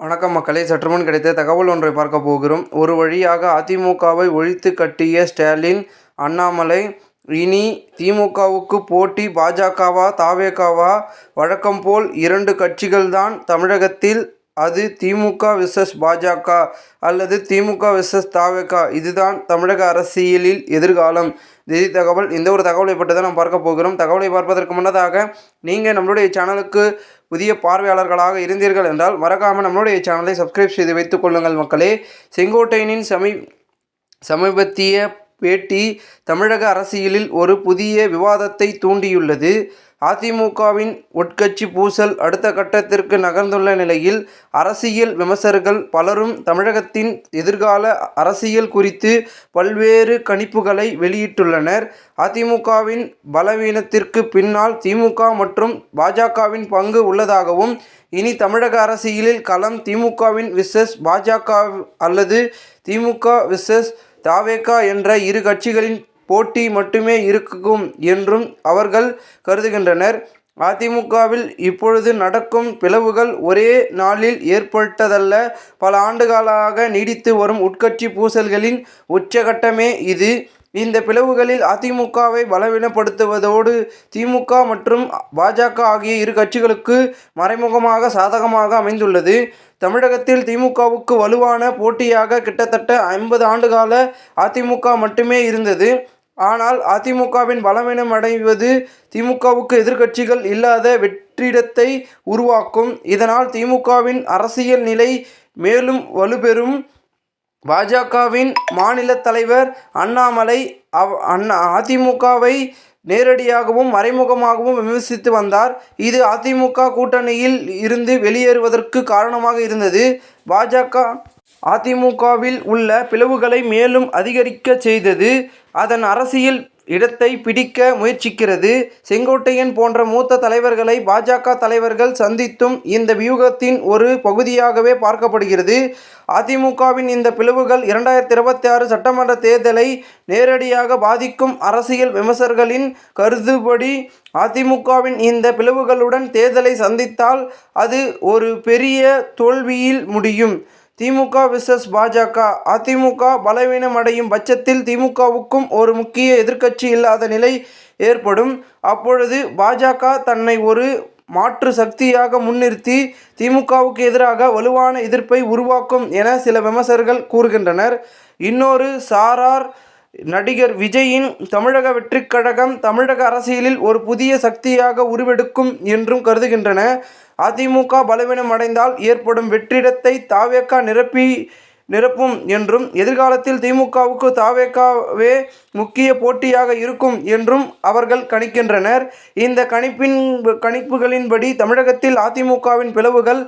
வணக்கம் மக்களே, சற்றுமுன் கிடைத்த தகவல் ஒன்றை பார்க்க போகிறோம். ஒரு வழியாக அதிமுகவை ஒழித்து கட்டிய ஸ்டாலின், அண்ணாமலை இனி திமுகவுக்கு போட்டி பாஜகவா தவேகாவா? வழக்கம் போல் 2 கட்சிகள்தான் தமிழகத்தில். அது திமுக விசஸ் பாஜக அல்லது திமுக விசஸ் தவேகா. இதுதான் தமிழக அரசியலில் எதிர்காலம். திடீ தகவல். இந்த ஒரு தகவலை பற்றி தான் நாம் பார்க்க போகிறோம். தகவலை பார்ப்பதற்கு முன்னதாக நீங்கள் நம்மளுடைய சேனலுக்கு புதிய பார்வையாளர்களாக இருந்தீர்கள் என்றால் மறக்காமல் நம்மளுடைய சேனலை சப்ஸ்கிரைப் செய்து வைத்துக் கொள்ளுங்கள் மக்களே. செங்கோட்டையனின் சமீபத்திய பேட்டி தமிழக அரசியலில் ஒரு புதிய விவாதத்தை தூண்டியுள்ளது. அதிமுகவின் உட்கட்சி பூசல் அடுத்த கட்டத்திற்கு நகர்ந்துள்ள நிலையில் அரசியல் விமர்சகர்கள் பலரும் தமிழகத்தின் எதிர்கால அரசியல் குறித்து பல்வேறு கணிப்புகளை வெளியிட்டுள்ளனர். அதிமுகவின் பலவீனத்திற்கு பின்னால் திமுக மற்றும் பாஜகவின் பங்கு உள்ளதாகவும், இனி தமிழக அரசியலில் களம் திமுகவின் விசஸ் பாஜக அல்லது திமுக விசஸ் தவேகா என்ற இரு கட்சிகளின் போட்டி மட்டுமே இருக்கும் என்றும் அவர்கள் கருதுகின்றனர். அதிமுகவில் இப்பொழுது நடக்கும் பிளவுகள் ஒரே நாளில் ஏற்பட்டதல்ல. பல ஆண்டுகளாக நீடித்து வரும் உட்கட்சி பூசல்களின் உச்சகட்டமே இது. இந்த பிளவுகளில் அதிமுகவை பலவீனப்படுத்துவதோடு திமுக மற்றும் பாஜக ஆகிய இரு கட்சிகளுக்கு மறைமுகமாக சாதகமாக அமைந்துள்ளது. தமிழகத்தில் திமுகவுக்கு வலுவான போட்டியாக கிட்டத்தட்ட 50 ஆண்டுகால அதிமுக மட்டுமே இருந்தது. ஆனால் அதிமுகவின் பலவீனம் அடைவது திமுகவுக்கு எதிர்க்கட்சிகள் இல்லாத வெற்றிடத்தை உருவாக்கும். இதனால் திமுகவின் அரசியல் நிலை மேலும் வலுப்பெறும். பாஜகவின் மாநில தலைவர் அண்ணாமலை அதிமுகவை நேரடியாகவும் மறைமுகமாகவும் விமர்சித்து வந்தார். இது அதிமுக கூட்டணியில் இருந்து வெளியேறுவதற்கு காரணமாக இருந்தது. பாஜக அதிமுகவில் உள்ள பிளவுகளை மேலும் அதிகரிக்க செய்தது. அதன் அரசியல் இடத்தை பிடிக்க முயற்சிக்கிறது. செங்கோட்டையன் போன்ற மூத்த தலைவர்களை பாஜக தலைவர்கள் சந்தித்தும் இந்த வியூகத்தின் ஒரு பகுதியாகவே பார்க்கப்படுகிறது. அதிமுகவின் இந்த பிளவுகள் 2026 சட்டமன்ற தேர்தலை நேரடியாக பாதிக்கும். அரசியல் விமர்சகர்களின் கருத்துப்படி அதிமுகவின் இந்த பிளவுகளுடன் தேர்தலை சந்தித்தால் அது ஒரு பெரிய தோல்வியில் முடியும். திமுக விசஸ் பாஜக. அதிமுக பலவீனமடையும் பட்சத்தில் திமுகவுக்கும் ஒரு முக்கிய எதிர்க்கட்சி இல்லாத நிலை ஏற்படும். அப்பொழுது பாஜக தன்னை ஒரு மாற்று சக்தியாக முன்னிறுத்தி திமுகவுக்கு எதிராக வலுவான எதிர்ப்பை உருவாக்கும் என சில விமர்சகர்கள் கூறுகின்றனர். இன்னொரு சாரார் நடிகர் விஜயின் தமிழக வெற்றிக் கழகம் தமிழக அரசியலில் ஒரு புதிய சக்தியாக உருவெடுக்கும் என்றும் கருதுகின்றன. அதிமுக பலவீனம் அடைந்தால் ஏற்படும் வெற்றிடத்தை தவேகா நிரப்பும் என்றும், எதிர்காலத்தில் திமுகவுக்கு தவேகாவே முக்கிய போட்டியாக இருக்கும் என்றும் அவர்கள் கணிக்கின்றனர். இந்த கணிப்புகளின்படி தமிழகத்தில் அதிமுகவின் பிளவுகள்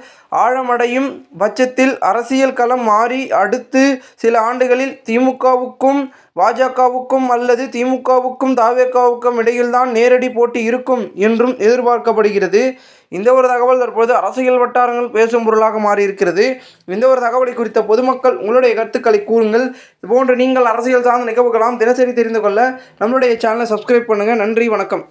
ஆழமடையும் பட்சத்தில் அரசியல் களம் மாறி அடுத்து சில ஆண்டுகளில் திமுகவுக்கும் பாஜகவுக்கும் அல்லது திமுகவுக்கும் தவேகாவுக்கும் இடையில்தான் நேரடி போட்டி இருக்கும் என்றும் எதிர்பார்க்கப்படுகிறது. இந்த ஒரு தகவல் தற்போது அரசியல் வட்டாரங்கள் பேசும் பொருளாக மாறியிருக்கிறது. இந்த ஒரு தகவலை குறித்த பொதுமக்கள் உங்களுடைய கருத்துக்களை கூறுங்கள். இதுபோன்று நீங்கள் அரசியல் சார்ந்த நிகழ்வுகளாம் தினசரி தெரிந்து கொள்ள நம்மளுடைய சேனலை சப்ஸ்கிரைப் பண்ணுங்கள். நன்றி, வணக்கம்.